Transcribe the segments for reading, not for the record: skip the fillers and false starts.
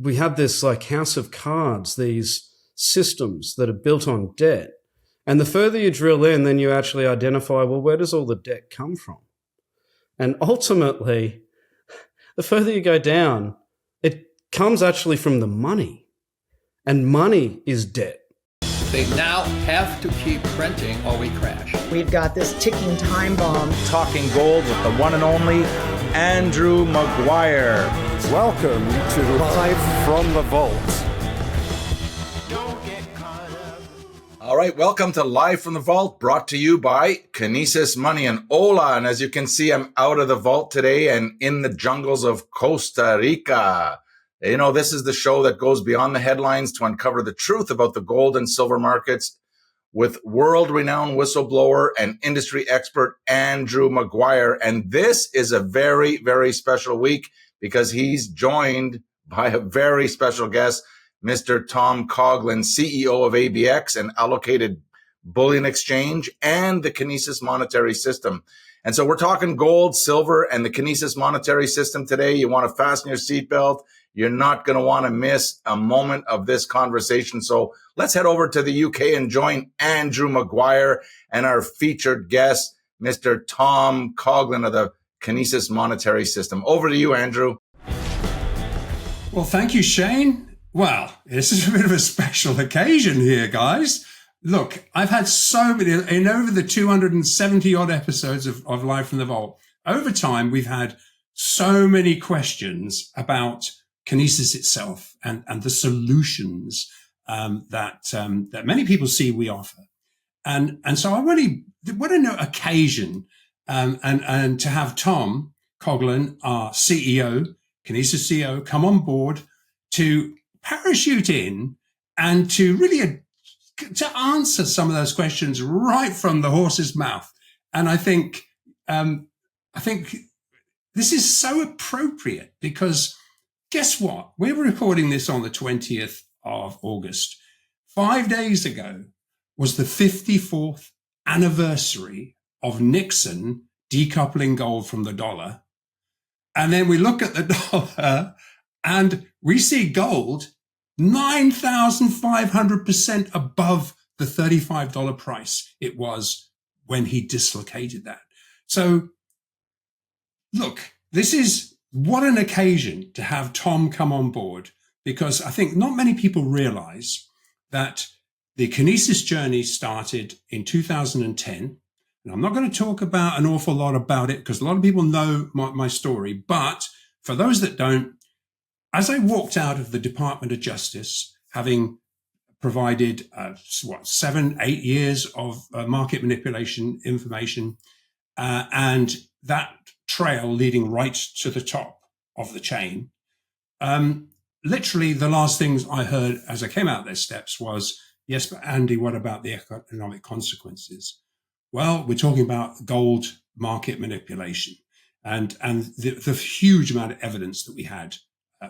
we have this like house of cards, these systems that are built on debt. And the further you drill in, then you actually identify, well, where does all the debt come from? And ultimately, the further you go down, it comes actually from the money. And money is debt. They now have to keep printing or we crash. We've got this ticking time bomb. Talking gold with the one and only Andrew Maguire. Welcome to Live from the Vault. All right, welcome to Live from the Vault, brought to you by Kinesis Money and Ola. And as you can see, I'm out of the vault today and in the jungles of Costa Rica. You know, this is the show that goes beyond the headlines to uncover the truth about the gold and silver markets with world-renowned whistleblower and industry expert Andrew Maguire. And this is a very, very special week because he's joined by a very special guest, Mr. Tom Coughlin, CEO of ABX, an allocated bullion exchange, and the Kinesis monetary system. And so we're talking gold, silver, and the Kinesis monetary system today. You want to fasten your seatbelt. You're not going to want to miss a moment of this conversation. So let's head over to the UK and join Andrew Maguire and our featured guest, Mr. Tom Coughlin of the Kinesis monetary system. Over to you, Andrew. Well, thank you, Shane. Well, this is a bit of a special occasion here, guys. Look, I've had so many, in over the 270 odd episodes of Live from the Vault, over time, we've had so many questions about Kinesis itself and the solutions that many people see we offer. And so I really, what an occasion and to have Tom Coughlin, our CEO, Kinesis CEO, come on board to parachute in and to really to answer some of those questions right from the horse's mouth. And I think this is so appropriate because guess what? We're recording this on the 20th of August. 5 days ago was the 54th anniversary of Nixon decoupling gold from the dollar. And then we look at the dollar and we see gold 9,500% above the $35 price it was when he dislocated that. So look, this is what an occasion to have Tom come on board, because I think not many people realize that the Kinesis journey started in 2010. And I'm not going to talk about an awful lot about it because a lot of people know my story. But for those that don't, as I walked out of the Department of Justice, having provided 7, 8 years of market manipulation information, and that trail leading right to the top of the chain, literally the last things I heard as I came out their steps was, yes, but Andy, what about the economic consequences? Well, we're talking about gold market manipulation and the huge amount of evidence that we had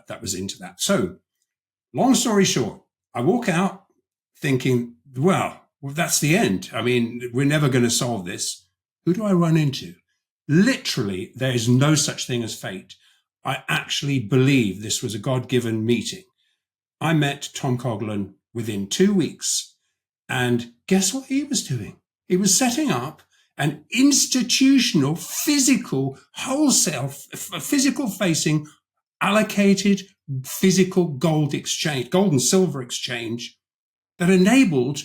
that was into that. So long story short, I walk out thinking, well, that's the end. I mean, we're never going to solve this. Who do I run into? Literally, there is no such thing as fate. I actually believe this was a God-given meeting. I met Tom Coughlin within 2 weeks. And guess what he was doing? He was setting up an institutional, physical, wholesale, physical-facing, allocated physical gold exchange, gold and silver exchange that enabled,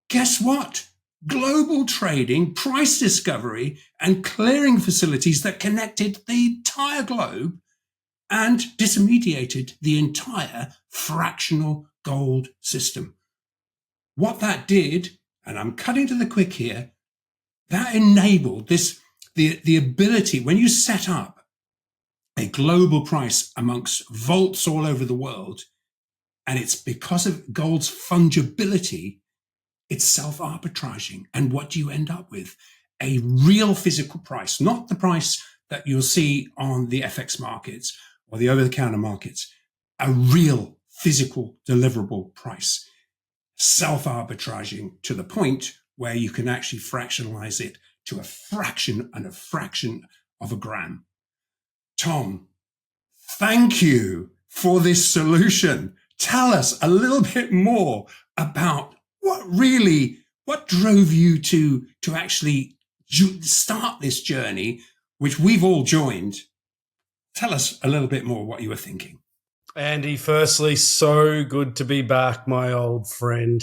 guess what? Global trading, price discovery, and clearing facilities that connected the entire globe and disintermediated the entire fractional gold system. What that did, and I'm cutting to the quick here, that enabled this, the ability, when you set up a global price amongst vaults all over the world, and it's because of gold's fungibility, it's self-arbitraging. And what do you end up with? A real physical price, not the price that you'll see on the FX markets or the over-the-counter markets, a real physical deliverable price, self-arbitraging to the point where you can actually fractionalize it to a fraction and a fraction of a gram. Tom, thank you for this solution. Tell us a little bit more about what drove you to actually start this journey, which we've all joined. Tell us a little bit more what you were thinking. Andy, firstly, so good to be back, my old friend.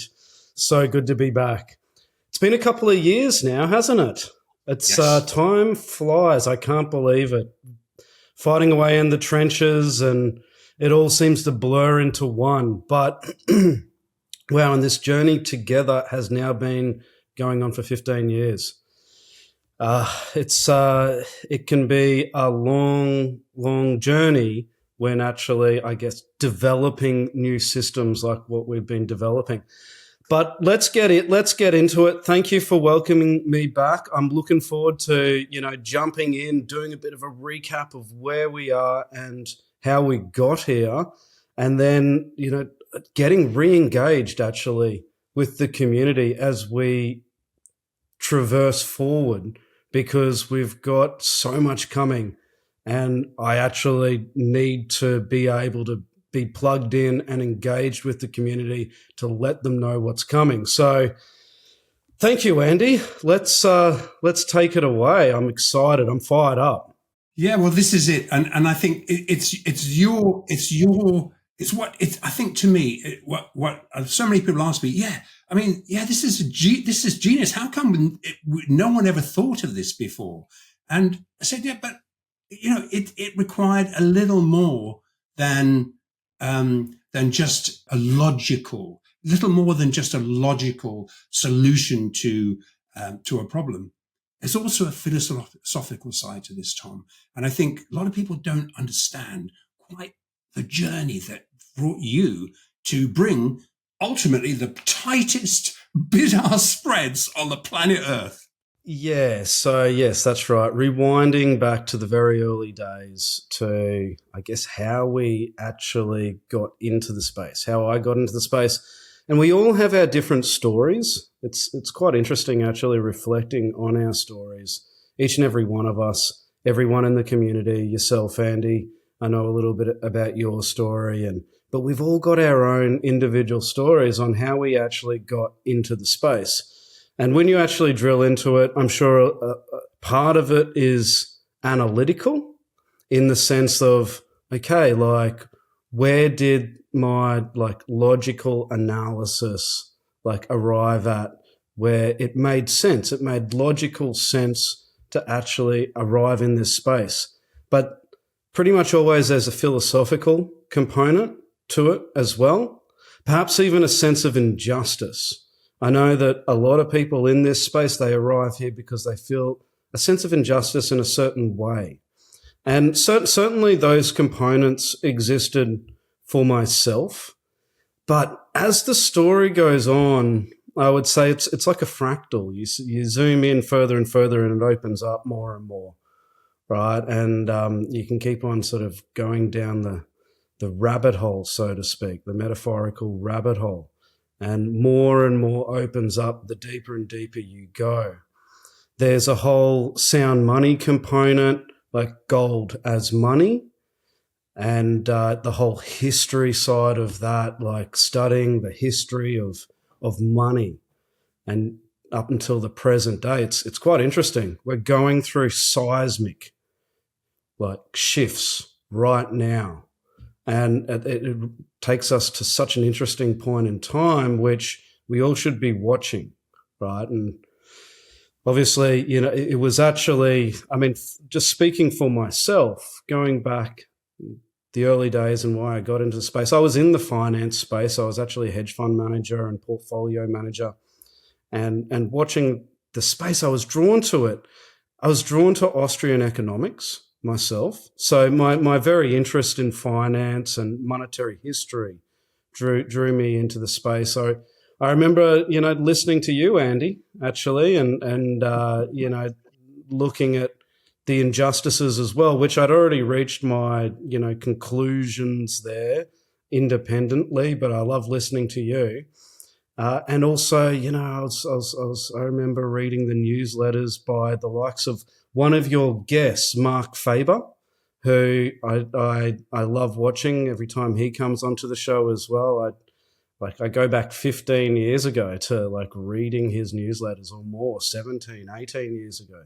So good to be back. It's been a couple of years now, hasn't it? It's Yes. Time flies. I can't believe it. Fighting away in the trenches, and it all seems to blur into one. But wow, and this journey together has now been going on for 15 years. It can be a long journey when actually, I guess, developing new systems like what we've been developing. But let's get into it. Thank you for welcoming me back. I'm looking forward to, jumping in, doing a bit of a recap of where we are and how we got here, and then, getting re-engaged actually with the community as we traverse forward, because we've got so much coming. And I actually need to be able to be plugged in and engaged with the community to let them know what's coming. So thank you, Andy. Let's take it away. I'm excited. I'm fired up. Yeah, well, this is it. And I think I think to me, what so many people ask me, this is genius. How come no one ever thought of this before? And I said, yeah, but it required a little more than just a logical solution to a problem. There's also a philosophical side to this, Tom. And I think a lot of people don't understand quite the journey that brought you to bring ultimately the tightest bid-ask spreads on the planet Earth. Yeah, so yes, that's right. Rewinding back to the very early days to, I guess, how we actually got into the space, how I got into the space. And we all have our different stories. It's quite interesting actually reflecting on our stories. Each and every one of us, everyone in the community, yourself, Andy, I know a little bit about your story, but we've all got our own individual stories on how we actually got into the space. And when you actually drill into it, I'm sure part of it is analytical in the sense of, okay, like where did my logical analysis arrive at where it made sense? It made logical sense to actually arrive in this space. But pretty much always there's a philosophical component to it as well, perhaps even a sense of injustice. I know that a lot of people in this space, they arrive here because they feel a sense of injustice in a certain way. And certainly those components existed for myself. But as the story goes on, I would say it's like a fractal. You zoom in further and further and it opens up more and more, right? And you can keep on sort of going down the rabbit hole, so to speak, the metaphorical rabbit hole. And more opens up the deeper and deeper you go. There's a whole sound money component, like gold as money, and the whole history side of that, like studying the history of money and up until the present day. It's quite interesting. We're going through seismic shifts right now. And it takes us to such an interesting point in time, which we all should be watching, right? And obviously, it was actually, just speaking for myself, going back the early days and why I got into the space, I was in the finance space. I was actually a hedge fund manager and portfolio manager. And watching the space, I was drawn to it. I was drawn to Austrian economics myself. So my very interest in finance and monetary history drew me into the space. So I remember, listening to you, Andy, actually, and looking at the injustices as well, which I'd already reached my, conclusions there independently, but I love listening to you. And also, I remember reading the newsletters by the likes of one of your guests, Mark Faber, who I love watching every time he comes onto the show as well. I go back 15 years ago to like reading his newsletters or more, 17, 18 years ago.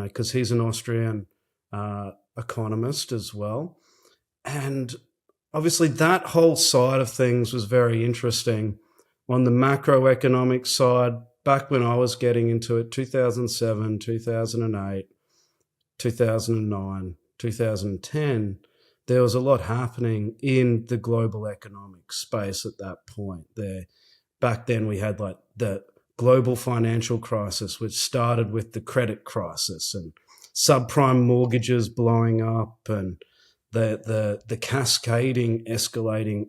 Because he's an Austrian economist as well. And obviously that whole side of things was very interesting. On the macroeconomic side, back when I was getting into it, 2007, 2008, 2009, 2010, there was a lot happening in the global economic space at that point. Back then we had like the global financial crisis, which started with the credit crisis and subprime mortgages blowing up and the cascading, escalating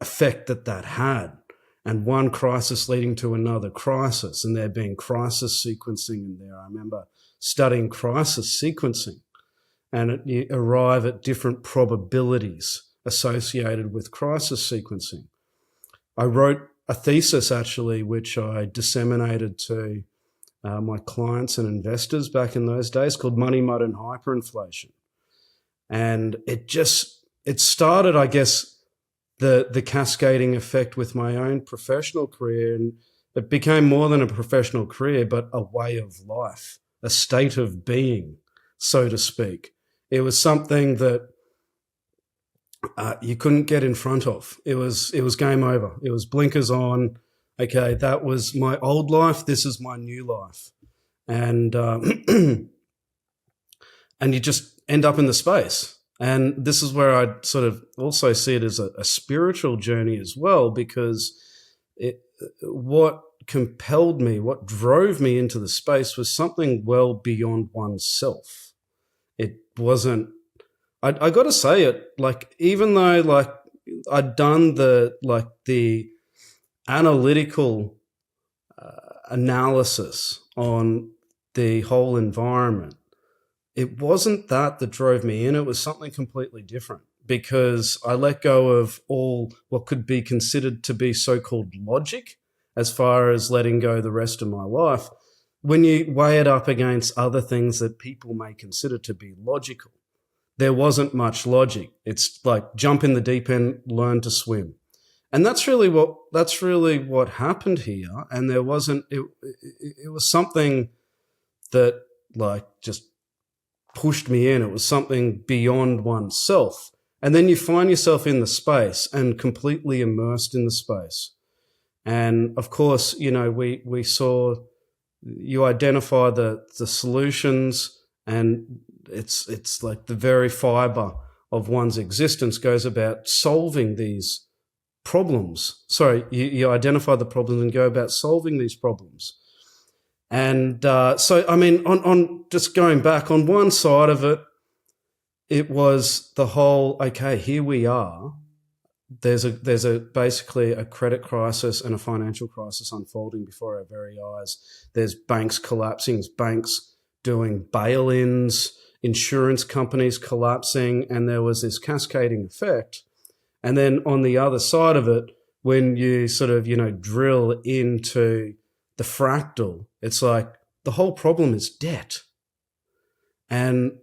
effect that had, and one crisis leading to another crisis, and there being crisis sequencing in there. I remember studying crisis sequencing, and you arrive at different probabilities associated with crisis sequencing. I wrote a thesis, actually, which I disseminated to my clients and investors back in those days, called Money, Mud and Hyperinflation. And it started, I guess, the cascading effect with my own professional career. And it became more than a professional career, but a way of life, a state of being, so to speak. It was something that you couldn't get in front of. It was game over. It was blinkers on. Okay, that was my old life. This is my new life. And and you just end up in the space. And this is where I sort of also see it as a spiritual journey as well, because what compelled me, what drove me into the space was something well beyond oneself. It wasn't, I got to say it, like, even though like I'd done the analytical analysis on the whole environment, it wasn't that drove me in. It was something completely different, because I let go of all what could be considered to be so-called logic as far as letting go the rest of my life. When you weigh it up against other things that people may consider to be logical, there wasn't much logic. It's like jump in the deep end, learn to swim. And that's really what happened here. And there wasn't, it was something that like just pushed me in. It was something beyond oneself. And then you find yourself in the space and completely immersed in the space. And of course, you know, we saw, you identify the solutions, and it's like the very fiber of one's existence goes about solving these problems. Sorry, you identify the problems and go about solving these problems. And so, I mean, on just going back, on one side of it, it was the whole, okay, here we are. There's basically a credit crisis and a financial crisis unfolding before our very eyes. There's banks collapsing, banks doing bail-ins, insurance companies collapsing, and there was this cascading effect. And then on the other side of it, when you sort of, you know, drill into the fractal, it's like the whole problem is debt. And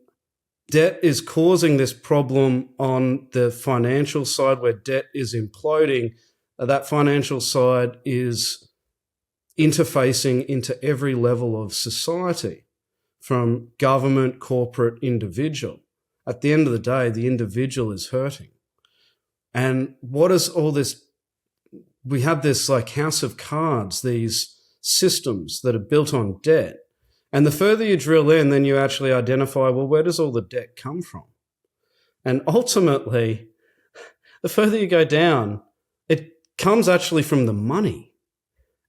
debt is causing this problem on the financial side, where debt is imploding. That financial side is interfacing into every level of society, from government, corporate, individual. At the end of the day, the individual is hurting. And what is all this? We have this like house of cards, these systems that are built on debt. And the further you drill in, then you actually identify, well, where does all the debt come from? And ultimately, the further you go down, it comes actually from the money.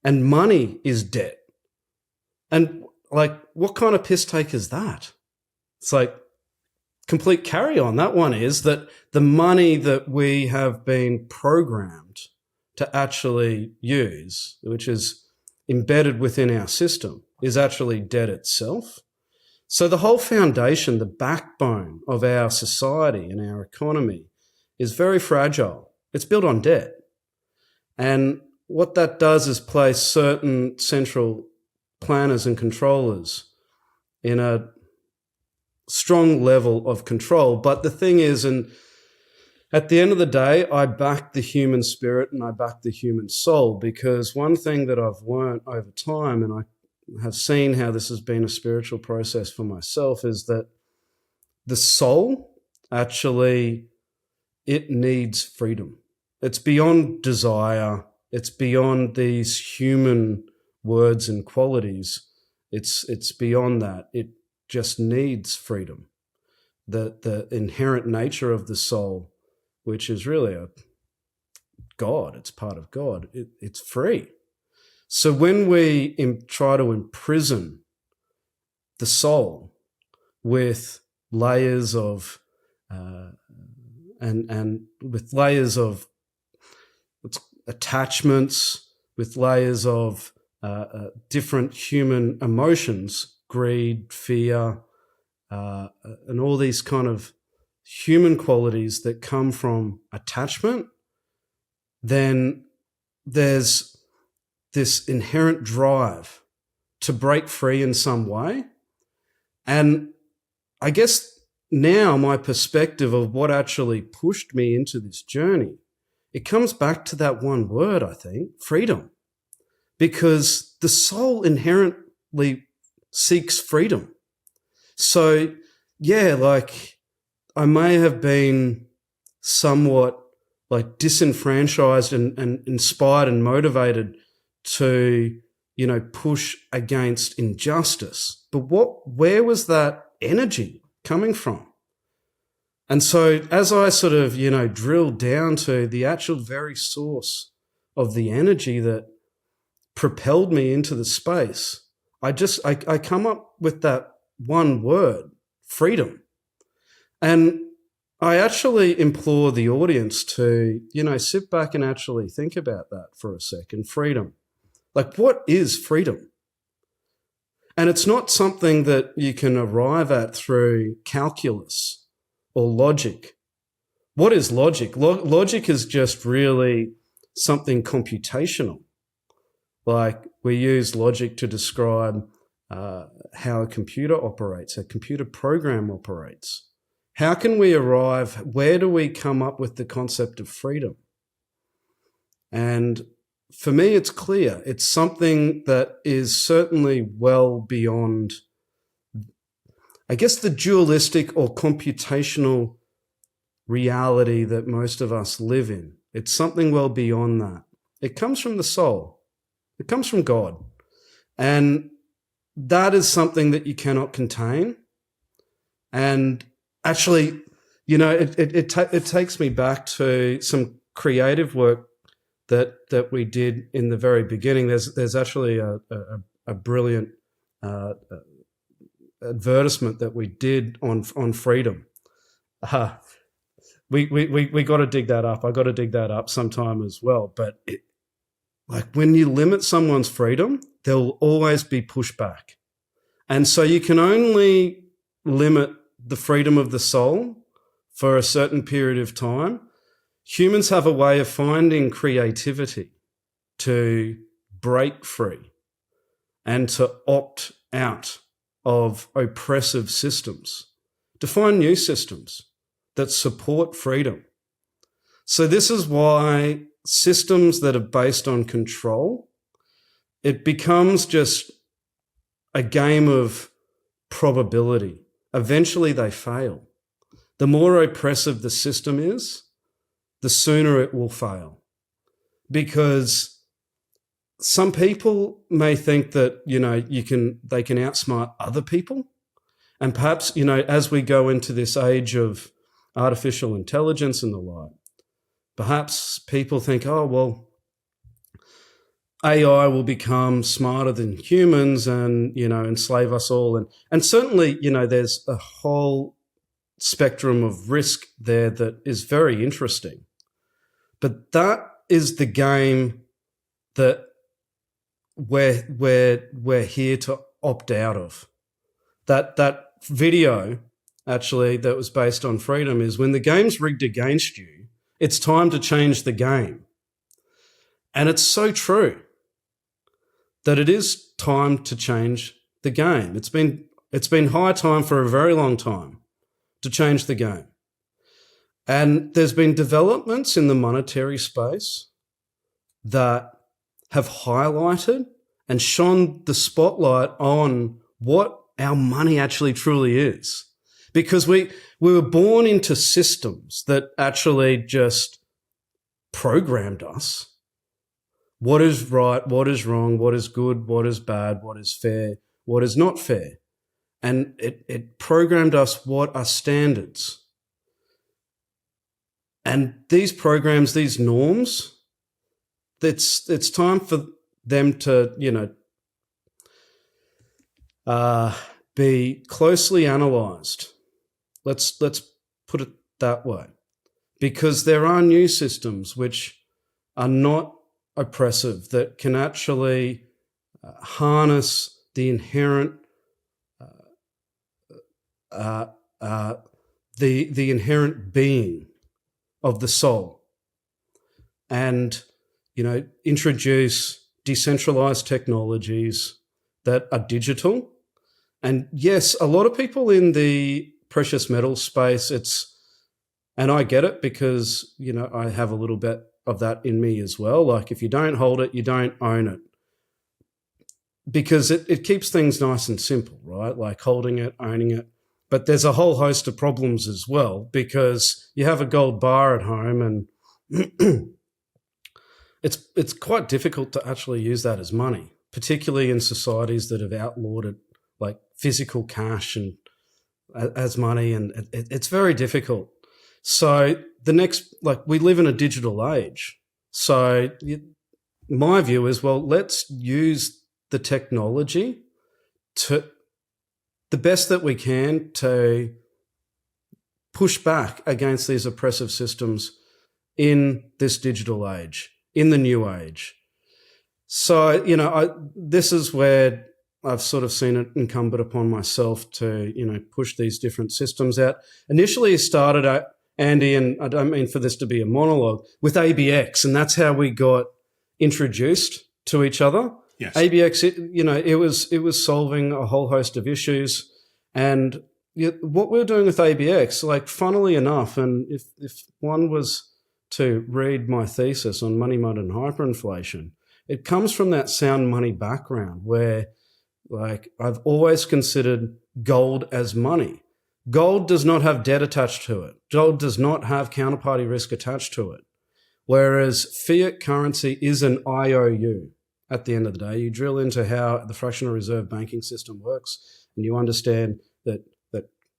And money is debt. And like, what kind of piss take is that? It's like complete carry on. That one is that the money that we have been programmed to actually use, which is embedded within our system, is actually debt itself. So the whole foundation, the backbone of our society and our economy is very fragile. It's built on debt. And what that does is place certain central planners and controllers in a strong level of control. But the thing is, and at the end of the day, I back the human spirit and I back the human soul, because one thing that I've learned over time, and I have seen how this has been a spiritual process for myself, is that the soul actually, it needs freedom. It's beyond desire. It's beyond these human words and qualities. It's beyond that. It just needs freedom. The inherent nature of the soul, which is really a God, it's part of God, it's free. So when we try to imprison the soul with layers of and with layers of attachments, with layers of different human emotions, greed, fear, and all these kind of human qualities that come from attachment, then there's this inherent drive to break free in some way. And I guess now my perspective of what actually pushed me into this journey, it comes back to that one word, I think, freedom. Because the soul inherently seeks freedom. So, yeah, like I may have been somewhat like disenfranchised and inspired and motivated to, you know, push against injustice. But where was that energy coming from? And so as I sort of, you know, drilled down to the actual very source of the energy that propelled me into the space, I come up with that one word, freedom. And I actually implore the audience to, you know, sit back and actually think about that for a second. Freedom. Like, what is freedom? And it's not something that you can arrive at through calculus or logic. What is logic? Logic is just really something computational. Like, we use logic to describe how a computer operates, a computer program operates. How can we arrive? Where do we come up with the concept of freedom? And for me, it's clear. It's something that is certainly well beyond, I guess, the dualistic or computational reality that most of us live in. It's something well beyond that. It comes from the soul. It comes from God. And that is something that you cannot contain. And actually, you know, it takes me back to some creative work that we did in the very beginning. There's actually a brilliant advertisement that we did on freedom. We got to dig that up. I got to dig that up sometime as well. But like, when you limit someone's freedom, there will always be pushback. And so you can only limit the freedom of the soul for a certain period of time. Humans have a way of finding creativity to break free and to opt out of oppressive systems, to find new systems that support freedom. So this is why systems that are based on control, it becomes just a game of probability. Eventually they fail. The more oppressive the system is, the sooner it will fail. Because some people may think that, you know, they can outsmart other people. And perhaps, you know, as we go into this age of artificial intelligence and the like, perhaps people think, oh, well, AI will become smarter than humans and, you know, enslave us all. And certainly, you know, there's a whole spectrum of risk there that is very interesting. But that is the game that we're here to opt out of. That video, actually, that was based on freedom is, when the game's rigged against you, it's time to change the game. And it's so true that it is time to change the game. It's been It's been high time for a very long time to change the game. And there's been developments in the monetary space that have highlighted and shone the spotlight on what our money actually truly is. Because we were born into systems that actually just programmed us. What is right, what is wrong, what is good, what is bad, what is fair, what is not fair. And it programmed us what are standards. And these programs, these norms, it's time for them to, be closely analysed. Let's put it that way. Because there are new systems which are not oppressive, that can actually harness the inherent the inherent being of the soul, and introduce decentralized technologies that are digital. And yes, a lot of people in the precious metal space, and I get it, because I have a little bit of that in me as well. Like, if you don't hold it, you don't own it, because it keeps things nice and simple, right? Like holding it, owning it. But there's a whole host of problems as well, because you have a gold bar at home, and it's quite difficult to actually use that as money, particularly in societies that have outlawed it, like physical cash and as money, and it's very difficult. So we live in a digital age. So my view is, well, let's use the technology to the best that we can to push back against these oppressive systems in this digital age, in the new age. So, this is where I've sort of seen it incumbent upon myself to, push these different systems out. Initially, it started, Andy, and I don't mean for this to be a monologue, with ABX, and that's how we got introduced to each other. Yes. ABX, it was solving a whole host of issues, and what we were doing with ABX, like, funnily enough, and if one was to read my thesis on money, mud, and hyperinflation, it comes from that sound money background where, like, I've always considered gold as money. Gold does not have debt attached to it. Gold does not have counterparty risk attached to it. Whereas fiat currency is an IOU. At the end of the day, you drill into how the fractional reserve banking system works, and you understand that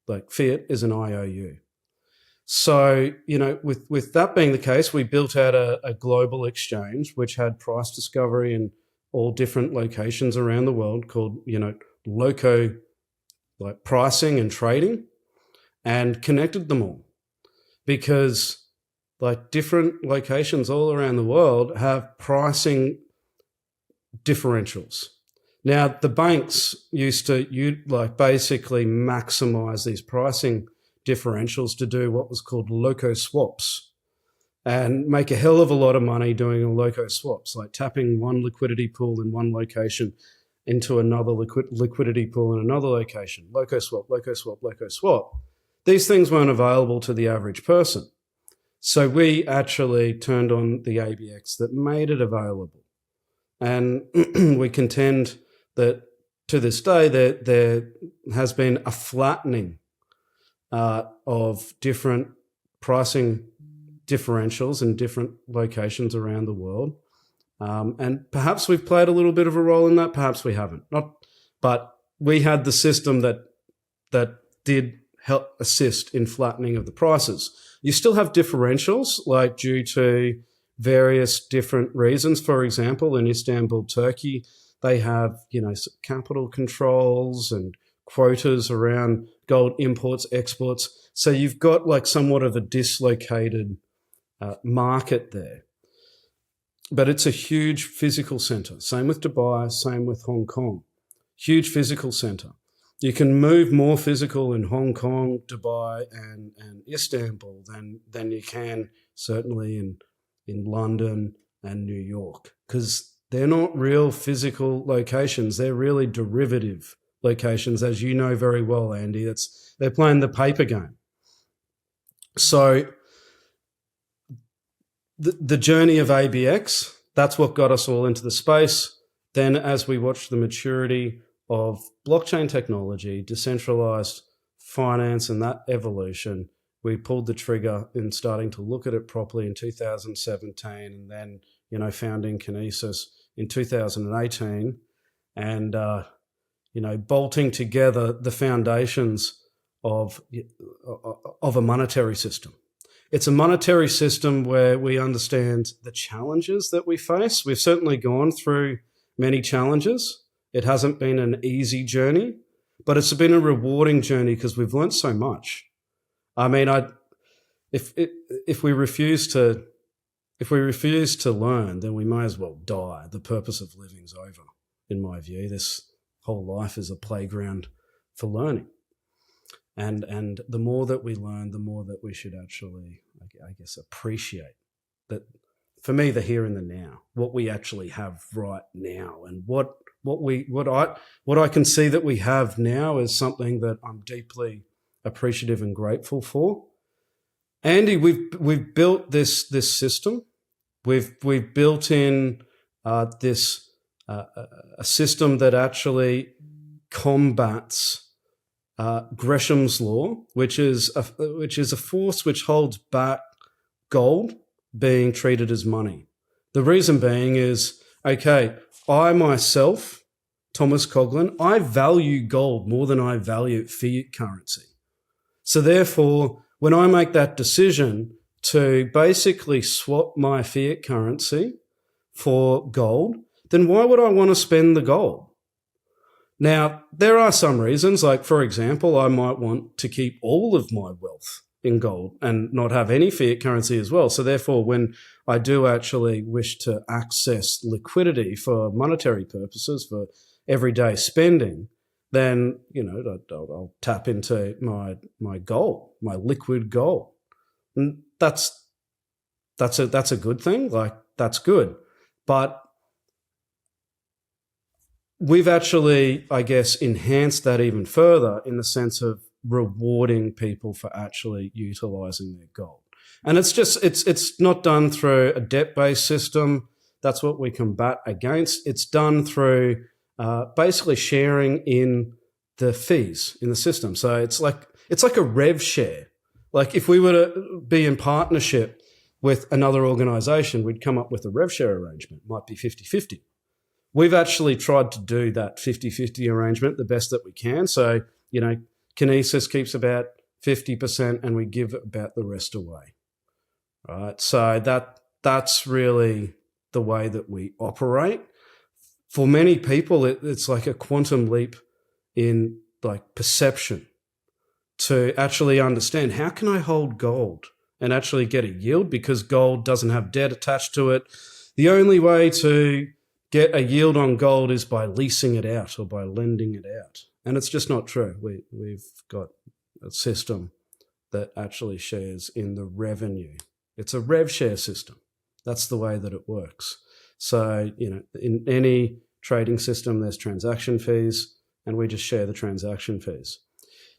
like fiat is an IOU. So, with that being the case, we built out a global exchange which had price discovery in all different locations around the world, called, loco, like pricing and trading, and connected them all, because like different locations all around the world have pricing differentials. Now, the banks used to basically maximize these pricing differentials to do what was called loco swaps, and make a hell of a lot of money doing a loco swaps, like tapping one liquidity pool in one location into another liquidity pool in another location. Loco swap, loco swap, loco swap. These things weren't available to the average person. So we actually turned on the ABX that made it available. And we contend that to this day there has been a flattening of different pricing differentials in different locations around the world. And perhaps we've played a little bit of a role in that, perhaps we haven't. But we had the system that did help assist in flattening of the prices. You still have differentials, like due to various different reasons. For example, in Istanbul, Turkey, they have, capital controls and quotas around gold imports, exports. So you've got like somewhat of a dislocated market there. But it's a huge physical center. Same with Dubai, same with Hong Kong. Huge physical center. You can move more physical in Hong Kong, Dubai, and Istanbul than you can certainly in London and New York, because they're not real physical locations. They're really derivative locations, as you know very well, Andy. They're playing the paper game. So the journey of ABX, that's what got us all into the space. Then as we watched the maturity of blockchain technology, decentralized finance and that evolution, we pulled the trigger in starting to look at it properly in 2017, and then, founding Kinesis in 2018, and, bolting together the foundations of a monetary system. It's a monetary system where we understand the challenges that we face. We've certainly gone through many challenges. It hasn't been an easy journey, but it's been a rewarding journey because we've learned so much. I mean, if we refuse to learn, then we may as well die. The purpose of living is over, in my view. This whole life is a playground for learning. And the more that we learn, the more that we should actually, I guess, appreciate that. For me, the here and the now, what we actually have right now, and what I can see that we have now is something that I'm deeply appreciative and grateful for. Andy, we've built this system. We've built in this a system that actually combats Gresham's law, which is a force which holds back gold being treated as money. The reason being is, okay, I myself, Thomas Coughlin, I value gold more than I value fiat currency. So therefore, when I make that decision to basically swap my fiat currency for gold, then why would I want to spend the gold? Now, there are some reasons, like, for example, I might want to keep all of my wealth in gold and not have any fiat currency as well. So therefore, when I do actually wish to access liquidity for monetary purposes, for everyday spending, then, I'll tap into my gold, my liquid gold. And that's a good thing. Like, that's good. But we've actually, I guess, enhanced that even further in the sense of rewarding people for actually utilizing their gold. And it's not done through a debt-based system. That's what we combat against. It's done through basically sharing in the fees in the system. So it's like a rev share. Like, if we were to be in partnership with another organization, we'd come up with a rev share arrangement. Might be 50-50. We've actually tried to do that 50-50 arrangement the best that we can. So, Kinesis keeps about 50% and we give about the rest away. Right? So that's really the way that we operate. For many people, it's like a quantum leap in like perception to actually understand, how can I hold gold and actually get a yield, because gold doesn't have debt attached to it. The only way to get a yield on gold is by leasing it out or by lending it out. And it's just not true. We've got a system that actually shares in the revenue. It's a rev share system. That's the way that it works. So, in any trading system, there's transaction fees, and we just share the transaction fees.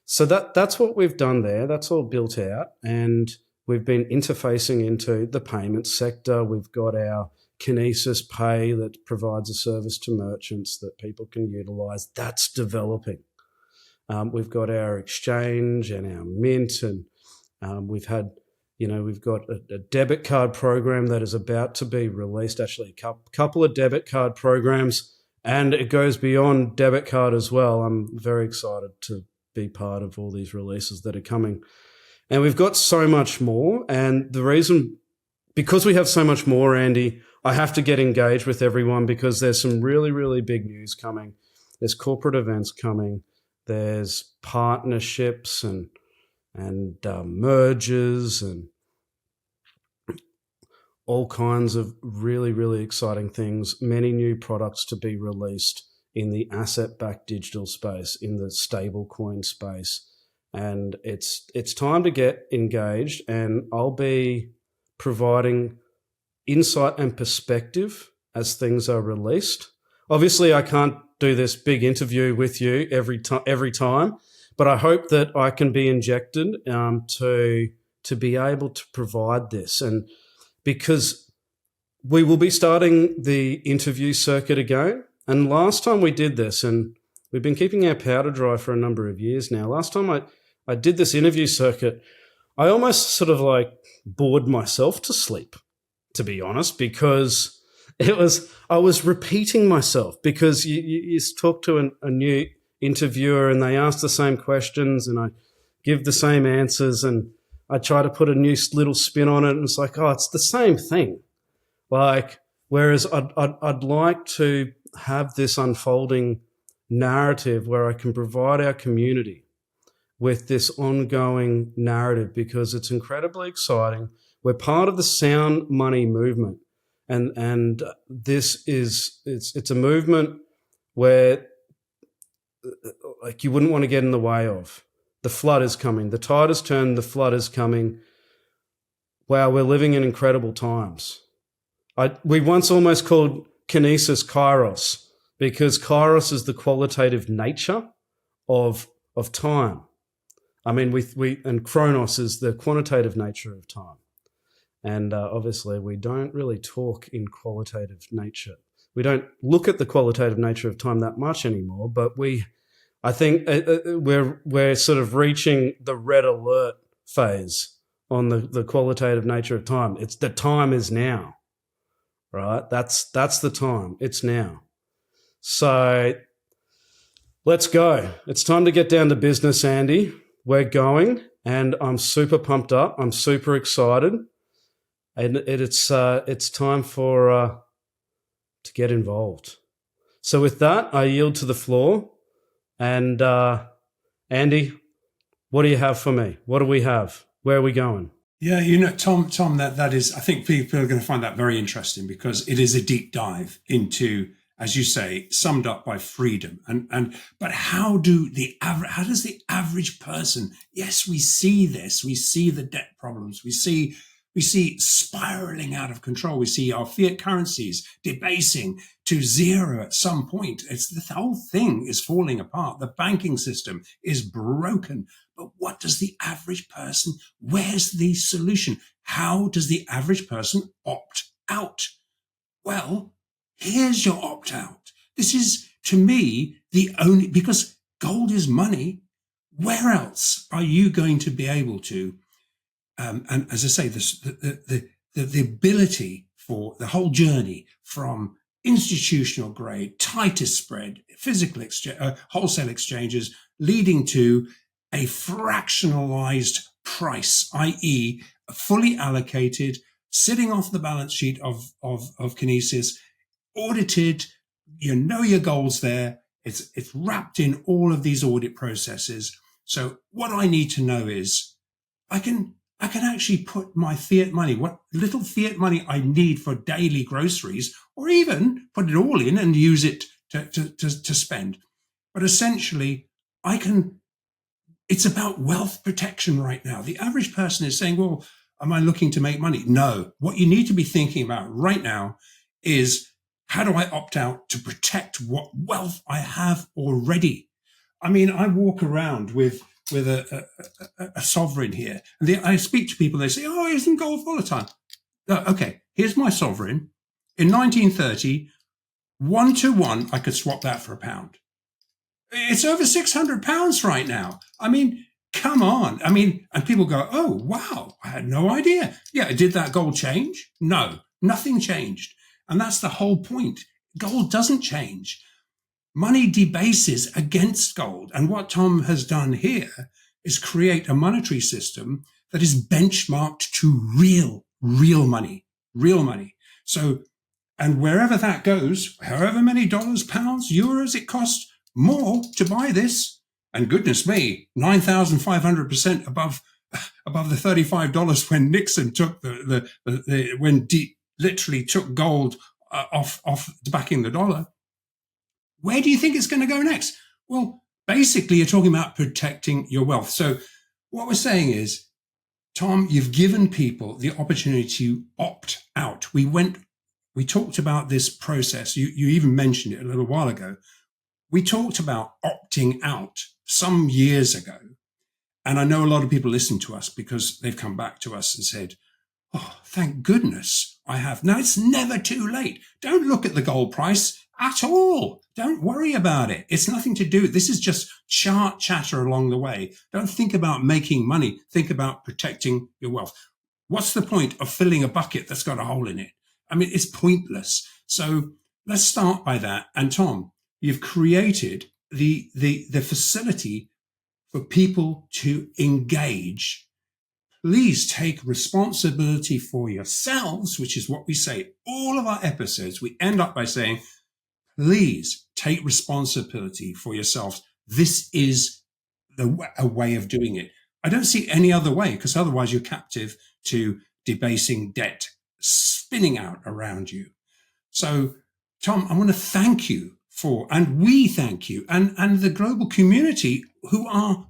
So that's what we've done there. That's all built out, and we've been interfacing into the payment sector. We've got our Kinesis Pay that provides a service to merchants that people can utilize. That's developing. We've got our exchange and our mint, and we've got a debit card program that is about to be released, actually a couple of debit card programs, and it goes beyond debit card as well. I'm very excited to be part of all these releases that are coming. And we've got so much more, and the reason, because we have so much more, Andy, I have to get engaged with everyone because there's some really, really big news coming. There's corporate events coming. There's partnerships and mergers and all kinds of really, really exciting things. Many new products to be released in the asset-backed digital space, in the stablecoin space. And it's time to get engaged, and I'll be providing insight and perspective as things are released. Obviously, I can't do this big interview with you every time, but I hope that I can be injected to be able to provide this, and because we will be starting the interview circuit again. And last time we did this, and we've been keeping our powder dry for a number of years now. Last time I did this interview circuit, I almost sort of like bored myself to sleep, to be honest, because I was repeating myself, because you talk to a new interviewer and they ask the same questions and I give the same answers and I try to put a new little spin on it, and it's like, oh, it's the same thing. Like, whereas I'd like to have this unfolding narrative where I can provide our community with this ongoing narrative, because it's incredibly exciting. We're part of the sound money movement. And this it's a movement where, like, you wouldn't want to get in the way of. The flood is coming. The tide has turned. The flood is coming. Wow, we're living in incredible times. We once almost called Kinesis Kairos, because Kairos is the qualitative nature of time. I mean, and Chronos is the quantitative nature of time. And obviously, we don't really talk in qualitative nature. We don't look at the qualitative nature of time that much anymore. But I think we're sort of reaching the red alert phase on the qualitative nature of time. It's the time is now, right? That's the time. It's now. So let's go. It's time to get down to business, Andy. We're going, and I'm super pumped up. I'm super excited. And it's time to get involved. So with that, I yield to the floor. And Andy, what do you have for me? What do we have? Where are we going? Yeah, Tom, that is, I think people are going to find that very interesting, because it is a deep dive into, as you say, summed up by freedom. But how does the average person? Yes, we see this. We see the debt problems. We see spiraling out of control. We see our fiat currencies debasing to zero at some point. The whole thing is falling apart. The banking system is broken. But what does the average person, where's the solution? How does the average person opt out? Well, here's your opt out. This is, to me, the only, because gold is money. Where else are you going to be able to, and as I say, the ability for the whole journey from institutional grade, tightest spread, physical wholesale exchanges, leading to a fractionalized price, i.e., fully allocated, sitting off the balance sheet of Kinesis, audited, your goals there. It's wrapped in all of these audit processes. So what I need to know is I can actually put my fiat money, what little fiat money I need for daily groceries, or even put it all in and use it to spend. But essentially, it's about wealth protection right now. The average person is saying, well, am I looking to make money? No. What you need to be thinking about right now is, how do I opt out to protect what wealth I have already? I mean, I walk around with a sovereign here, and I speak to people, and they say, oh, isn't gold volatile? Okay, here's my sovereign. In 1930, 1-to-1, I could swap that for £1. It's over £600 right now. I mean, come on. I mean, and people go, oh, wow, I had no idea. Yeah, did that gold change? No, nothing changed. And that's the whole point. Gold doesn't change. Money debases against gold. And what Tom has done here is create a monetary system that is benchmarked to real money. So, and wherever that goes, however many dollars, pounds, euros it costs more to buy this, and goodness me, 9,500% above the $35 when Nixon took literally took gold off backing the dollar. Where do you think it's going to go next? Well, basically, you're talking about protecting your wealth. So what we're saying is, Tom, you've given people the opportunity to opt out. We talked about this process. You even mentioned it a little while ago. we talked about opting out some years ago. And I know a lot of people listen to us because they've come back to us and said, oh, thank goodness I have. Now, it's never too late. Don't look at the gold price at all. Don't worry about it. It's nothing to do. This is just chart chatter along the way. Don't think about making money. Think about protecting your wealth. What's the point of filling a bucket that's got a hole in it? I mean, it's pointless. So let's start by that. And Tom, you've created the facility for people to engage. Please take responsibility for yourselves, which is what we say all of our episodes. We end up by saying, please take responsibility for yourselves. This is a way of doing it. I don't see any other way, because otherwise you're captive to debasing debt spinning out around you. So, Tom, I want to thank you and we thank you, and the global community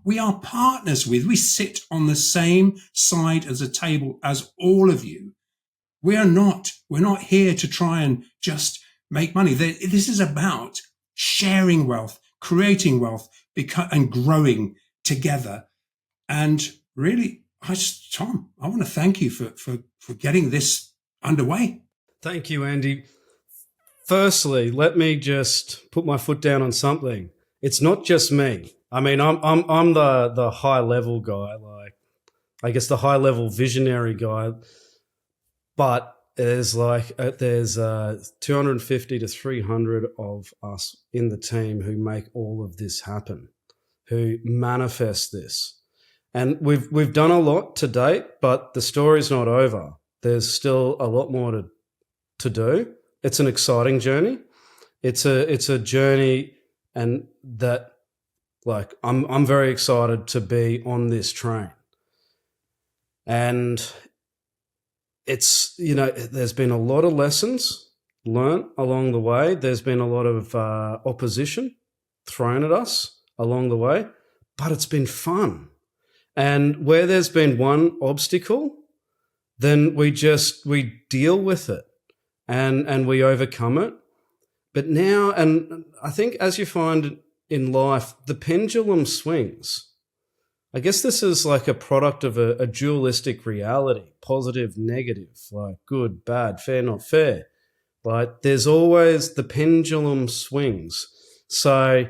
we are partners with. We sit on the same side as a table as all of you. We're not here to try and just make money. This is about sharing wealth, creating wealth, and growing together. And really, Tom, I want to thank you for getting this underway. Thank you, Andy. Firstly, let me just put my foot down on something. It's not just me. I mean, I'm the high level guy, like I guess the high level visionary guy. But there's 250 to 300 of us in the team who make all of this happen, who manifest this. And we've done a lot to date, but the story's not over. There's still a lot more to do. It's an exciting journey. It's a journey, and that, like, I'm very excited to be on this train. And it's, there's been a lot of lessons learnt along the way. There's been a lot of opposition thrown at us along the way, but it's been fun. And where there's been one obstacle, then we deal with it and we overcome it. But now, and I think as you find in life, the pendulum swings. I guess this is like a product of a dualistic reality, positive, negative, like good, bad, fair, not fair. Like there's always the pendulum swings. So,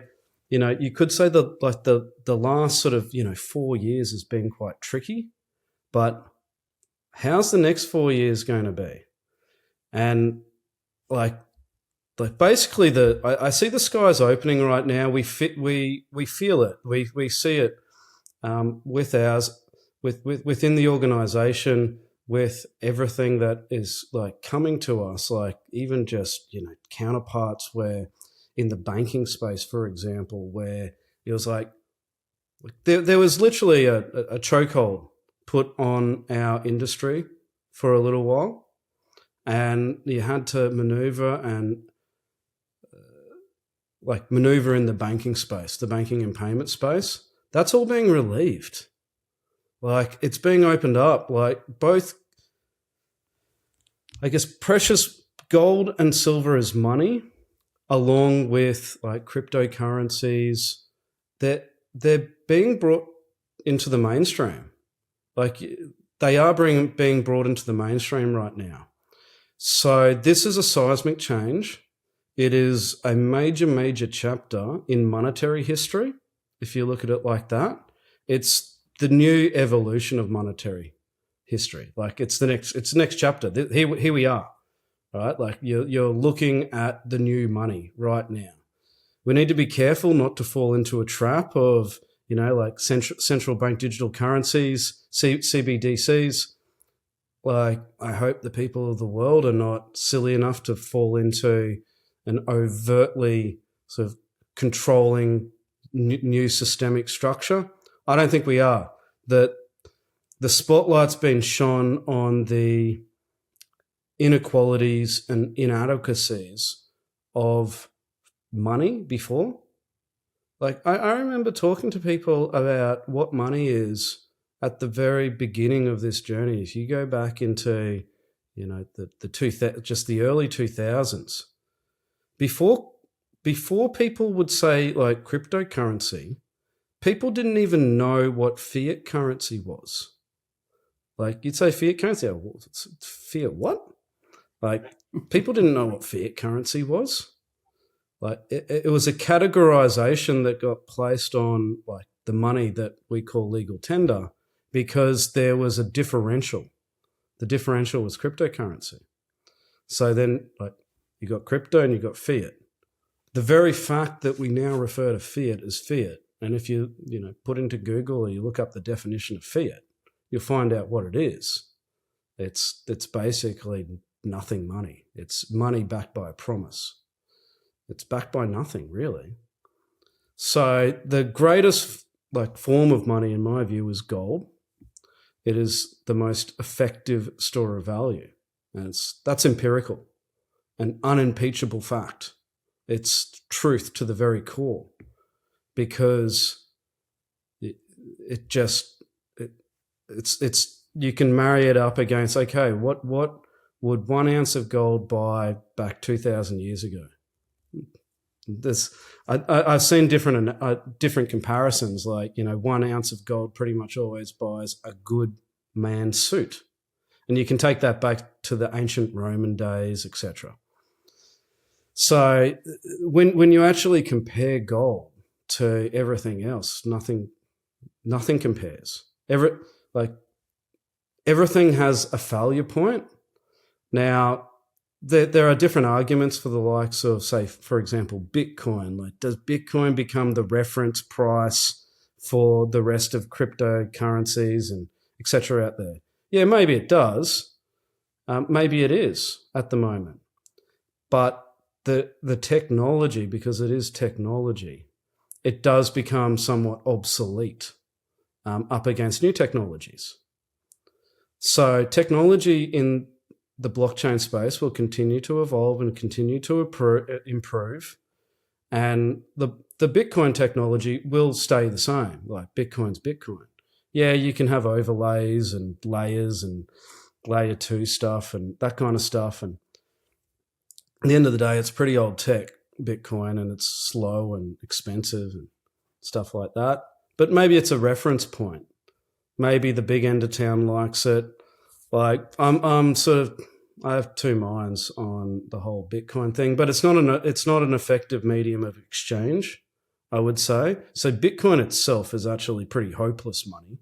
you could say that like the last sort of, 4 years has been quite tricky, but how's the next 4 years going to be? And like basically I see the skies opening right now. We feel it. We see it within the organization, with everything that is like coming to us, like even just, counterparts where in the banking space, for example, where it was like there was literally a chokehold put on our industry for a little while, and you had to maneuver in the banking space, the banking and payment space. That's all being relieved. Like it's being opened up, like both, I guess, precious gold and silver as money, along with like cryptocurrencies, they're being brought into the mainstream. Like they are being brought into the mainstream right now. So this is a seismic change. It is a major, major chapter in monetary history. If you look at it like that, it's the new evolution of monetary history. Like it's the next chapter. Here we are, right? Like you're looking at the new money right now. We need to be careful not to fall into a trap of, like central bank digital currencies, CBDCs. Like I hope the people of the world are not silly enough to fall into an overtly sort of controlling new systemic structure. I don't think we are. That the spotlight's been shone on the inequalities and inadequacies of money before. Like I remember talking to people about what money is at the very beginning of this journey. If you go back into, just the early 2000s, before before people would say like cryptocurrency, people didn't even know what fiat currency was. Like you'd say fiat currency, oh, well, fiat what? Like people didn't know what fiat currency was. Like it was a categorization that got placed on like the money that we call legal tender because there was a differential. The differential was cryptocurrency. So then like you got crypto and you got fiat. The very fact that we now refer to fiat as fiat, and if you put into Google or you look up the definition of fiat, you'll find out what it is. It's basically nothing money. It's money backed by a promise. It's backed by nothing, really. So the greatest form of money, in my view, is gold. It is the most effective store of value, and that's empirical, an unimpeachable fact. It's truth to the very core, because it's you can marry it up against, okay, what would 1 ounce of gold buy back 2,000 years ago? I've seen different comparisons. 1 ounce of gold pretty much always buys a good man's suit, and you can take that back to the ancient Roman days, etc. So when you actually compare gold to everything else, nothing compares. Everything has a failure point. Now, there are different arguments for the likes of, say, for example, Bitcoin. Like, does Bitcoin become the reference price for the rest of cryptocurrencies and et cetera out there? Yeah, maybe it does. Maybe it is at the moment. But the technology, because it is technology, it does become somewhat obsolete up against new technologies. So technology in the blockchain space will continue to evolve and continue to improve. And the Bitcoin technology will stay the same. Like Bitcoin's Bitcoin. Yeah, you can have overlays and layers and layer 2 stuff and that kind of stuff. And at the end of the day, it's pretty old tech, Bitcoin, and it's slow and expensive and stuff like that. But maybe it's a reference point. Maybe the big end of town likes it. Like I have two minds on the whole Bitcoin thing, but it's not an effective medium of exchange, I would say. So Bitcoin itself is actually pretty hopeless money.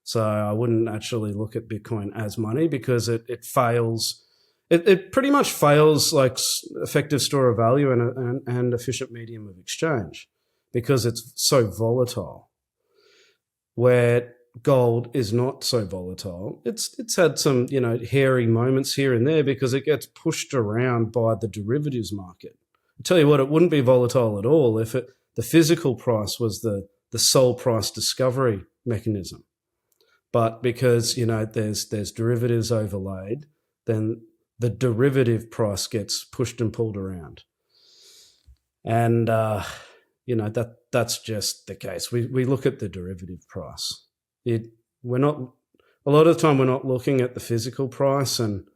So I wouldn't actually look at Bitcoin as money because it fails. It pretty much fails like effective store of value and efficient medium of exchange because it's so volatile. Where gold is not so volatile. It's had some, hairy moments here and there because it gets pushed around by the derivatives market. I tell you what, it wouldn't be volatile at all if the physical price was the sole price discovery mechanism. But because, there's derivatives overlaid, then the derivative price gets pushed and pulled around. And, that's just the case. We look at the derivative price. A lot of the time we're not looking at the physical price, and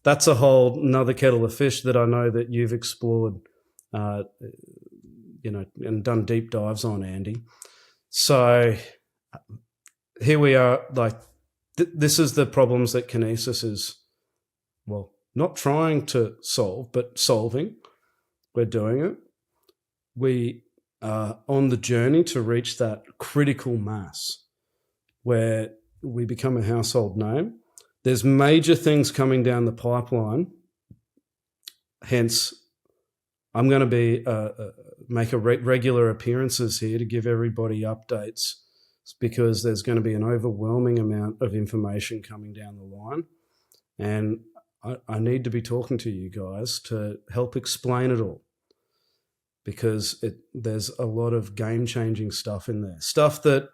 that's a whole another kettle of fish that I know that you've explored, and done deep dives on, Andy. So here we are, this is the problems that Kinesis is, not trying to solve, but solving. We're doing it. We are on the journey to reach that critical mass where we become a household name. There's major things coming down the pipeline. Hence, I'm going to be make regular appearances here to give everybody updates because there's going to be an overwhelming amount of information coming down the line. And I need to be talking to you guys to help explain it all because there's a lot of game-changing stuff in there. Stuff that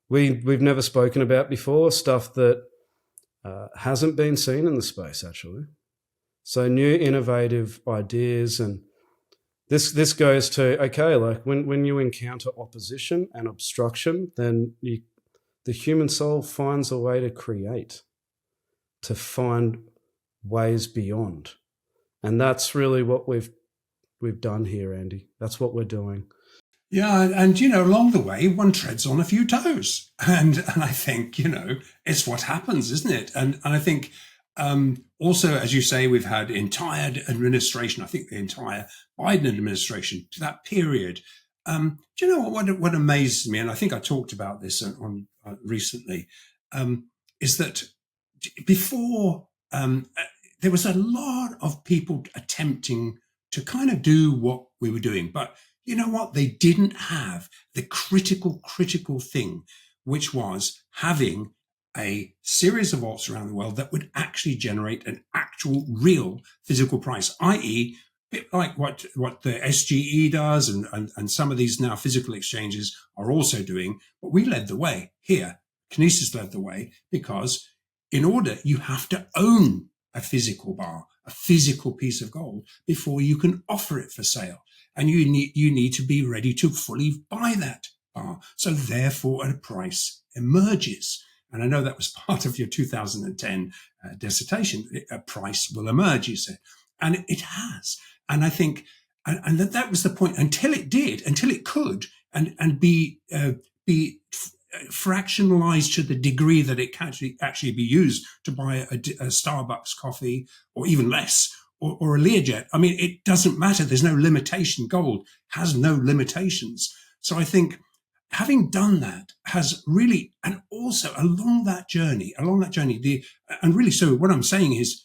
we've never spoken about before, stuff that hasn't been seen in the space, actually. So new innovative ideas, and this goes to, okay, like when you encounter opposition and obstruction, then the human soul finds a way to create, to find ways beyond. And that's really what we've we've done here, Andy. That's what we're doing. Yeah, and along the way, one treads on a few toes, and I think it's what happens, isn't it? And I think also, as you say, we've had entire administration. I think the entire Biden administration to that period. Do you know what amazes me? And I think I talked about this on recently. Is that before there was a lot of people attempting to kind of do what we were doing, but you know what? They didn't have the critical thing, which was having a series of vaults around the world that would actually generate an actual real physical price, i.e., a bit like what the SGE does and some of these now physical exchanges are also doing. But we led the way here. Kinesis led the way because in order, you have to own a physical bar, a physical piece of gold before you can offer it for sale. And you need to be ready to fully buy that bar. So therefore, a price emerges. And I know that was part of your 2010 dissertation. A price will emerge, you said. And it has. And I think, and that was the point until it could, and be fractionalized to the degree that it can actually be used to buy a Starbucks coffee or even less. Or a Learjet. I mean, it doesn't matter. There's no limitation. Gold has no limitations. So I think having done that has really, and also along that journey, and really, so what I'm saying is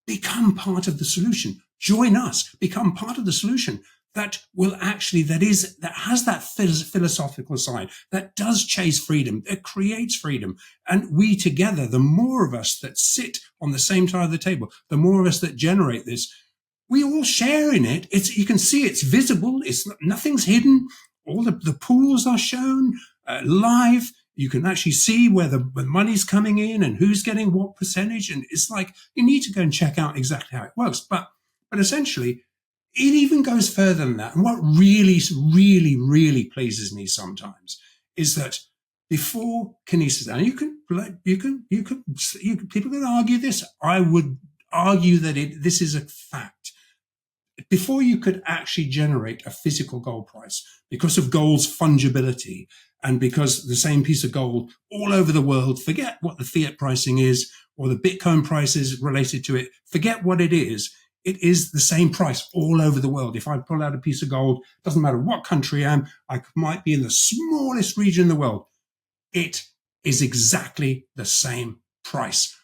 become part of the solution. Join us, become part of the solution that has that philosophical side, that does chase freedom, that creates freedom. And we together, the more of us that sit on the same side of the table, the more of us that generate this, we all share in it. You can see it's visible. Nothing's hidden. All the pools are shown live. You can actually see where the money's coming in and who's getting what percentage. And it's like, you need to go and check out exactly how it works. But essentially, it even goes further than that. And what really, really, really pleases me sometimes is that before Kinesis, and people can argue this. I would argue that this is a fact. Before you could actually generate a physical gold price, because of gold's fungibility and because the same piece of gold all over the world, forget what the fiat pricing is or the Bitcoin price is related to it, forget what it is. It is the same price all over the world. If I pull out a piece of gold, doesn't matter what country I am, I might be in the smallest region in the world. It is exactly the same price.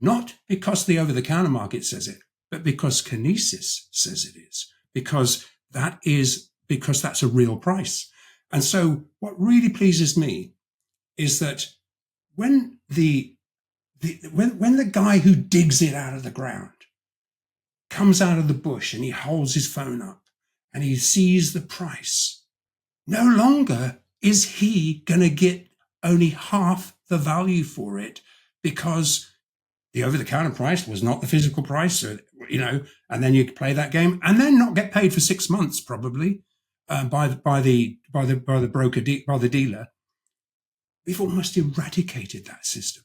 Not because the over-the-counter market says it, but because Kinesis says it is. Because that's a real price. And so what really pleases me is that when the guy who digs it out of the ground comes out of the bush and he holds his phone up and he sees the price, no longer is he going to get only half the value for it because the over-the-counter price was not the physical price, and then you play that game and then not get paid for 6 months probably by the broker, by the dealer. We've almost eradicated that system.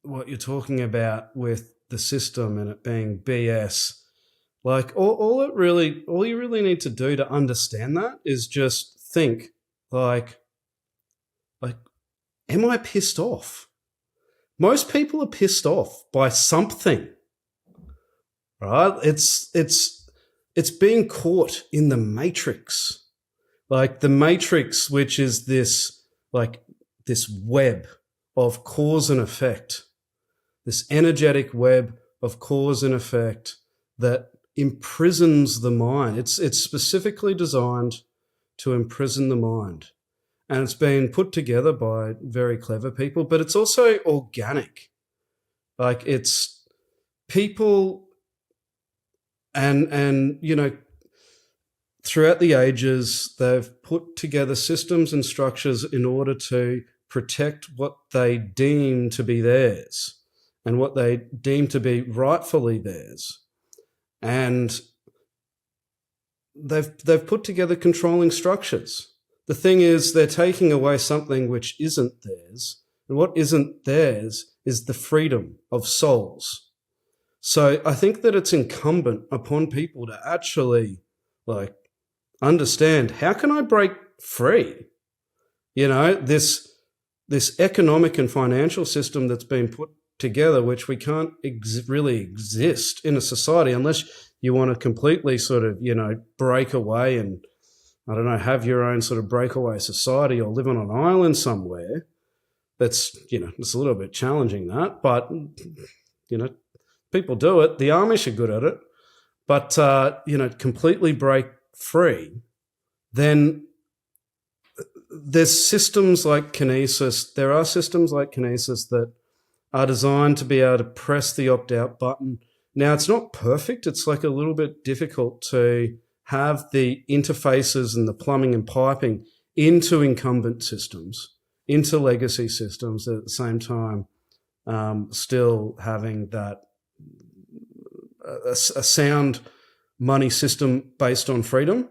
What you're talking about with the system and it being BS. Like all you really need to do to understand that is just think like, am I pissed off? Most people are pissed off by something, right? It's being caught in the matrix, like the matrix, which is this web of cause and effect, this energetic web of cause and effect that imprisons the mind. It's specifically designed to imprison the mind. And it's been put together by very clever people, but it's also organic. Like it's people and throughout the ages, they've put together systems and structures in order to protect what they deem to be theirs and what they deem to be rightfully theirs. And they've put together controlling structures. The thing is, they're taking away something which isn't theirs. And what isn't theirs is the freedom of souls. So I think that it's incumbent upon people to actually like understand, how can I break free? This economic and financial system that's been put together, which we can't really exist in a society unless you want to completely sort of, break away and, I don't know, have your own sort of breakaway society or live on an island somewhere. That's, it's a little bit challenging that, but, people do it. The Amish are good at it. But, completely break free, then there's systems like Kinesis. There are systems like Kinesis that are designed to be able to press the opt-out button. Now, it's not perfect. It's like a little bit difficult to have the interfaces and the plumbing and piping into incumbent systems, into legacy systems, at the same time still having that a sound money system based on freedom.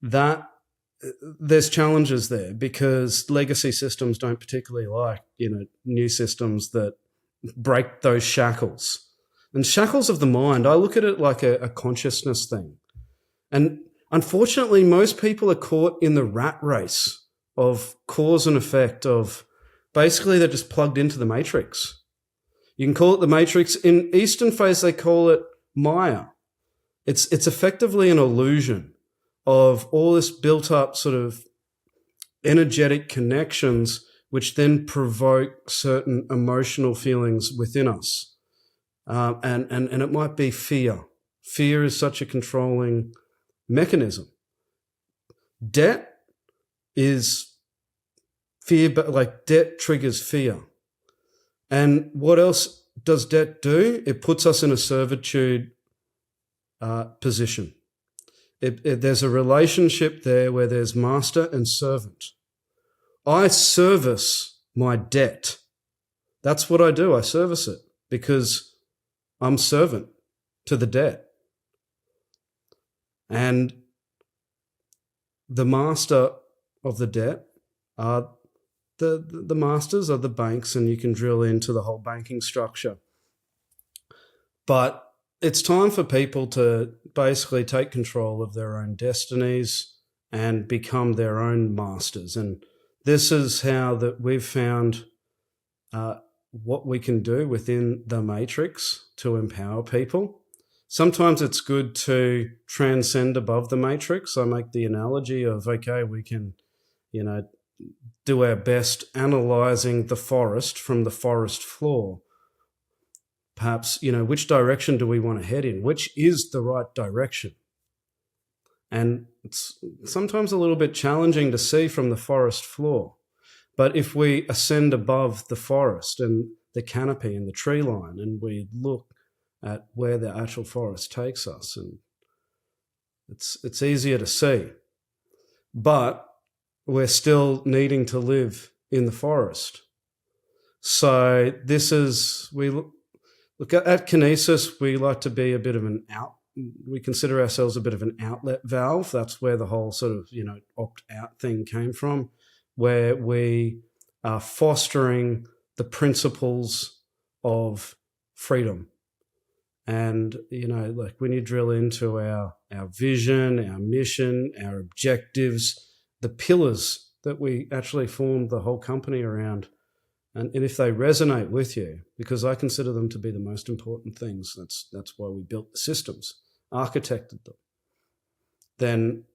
That there's challenges there because legacy systems don't particularly like, new systems that break those shackles. And shackles of the mind, I look at it like a consciousness thing. And unfortunately, most people are caught in the rat race of cause and effect of basically they're just plugged into the matrix. You can call it the matrix. In Eastern phase, they call it Maya. It's effectively an illusion of all this built up sort of energetic connections, which then provoke certain emotional feelings within us. And it might be fear. Fear is such a controlling mechanism. Debt is fear, but like debt triggers fear. And what else does debt do? It puts us in a servitude position. There's a relationship there where there's master and servant. I service my debt. That's what I do. I service it because I'm servant to the debt. And the master of the debt are the masters are the banks, and you can drill into the whole banking structure. But it's time for people to basically take control of their own destinies and become their own masters. And this is how that we've found what we can do within the matrix to empower people. Sometimes it's good to transcend above the matrix. I make the analogy of, okay, we can, do our best analyzing the forest from the forest floor. Perhaps, which direction do we want to head in? Which is the right direction? And it's sometimes a little bit challenging to see from the forest floor. But if we ascend above the forest and the canopy and the tree line, and we look at where the actual forest takes us, and it's easier to see. But we're still needing to live in the forest. So we look at Kinesis, we like to be a bit of we consider ourselves a bit of an outlet valve. That's where the whole sort of, opt-out thing came from, where we are fostering the principles of freedom. And, like when you drill into our vision, our mission, our objectives, the pillars that we actually formed the whole company around, and if they resonate with you, because I consider them to be the most important things, that's why we built the systems, architected them, then,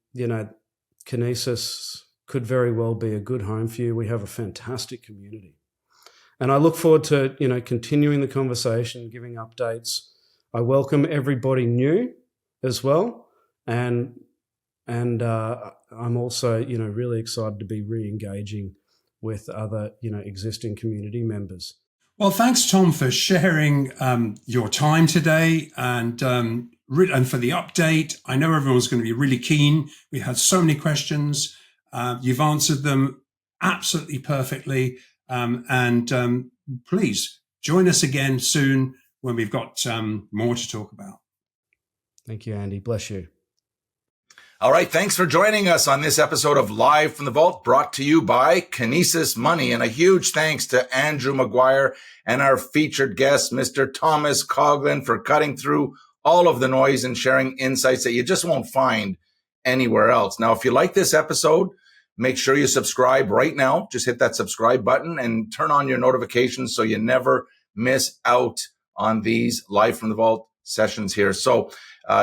Kinesis could very well be a good home for you. We have a fantastic community. And I look forward to, continuing the conversation, giving updates. I welcome everybody new as well. And I'm also, really excited to be re-engaging with other, existing community members. Well, thanks, Tom, for sharing your time today and for the update. I know everyone's going to be really keen. We had so many questions. You've answered them absolutely perfectly. Please join us again soon when we've got more to talk about. Thank you, Andy. Bless you. All right. Thanks for joining us on this episode of Live from the Vault, brought to you by Kinesis Money. And a huge thanks to Andrew Maguire and our featured guest, Mr. Thomas Coughlin, for cutting through all of the noise and sharing insights that you just won't find anywhere else. Now, if you like this episode, make sure you subscribe right now. Just hit that subscribe button and turn on your notifications so you never miss out on these live from the vault sessions here. So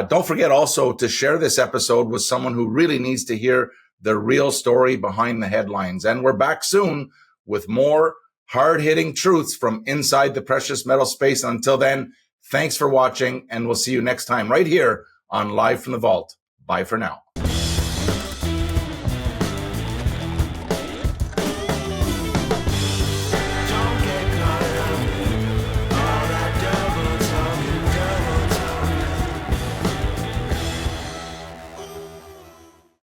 don't forget also to share this episode with someone who really needs to hear the real story behind the headlines. And we're back soon with more hard-hitting truths from inside the precious metal space. Until then, thanks for watching, and we'll see you next time right here on Live from the Vault. Bye for now.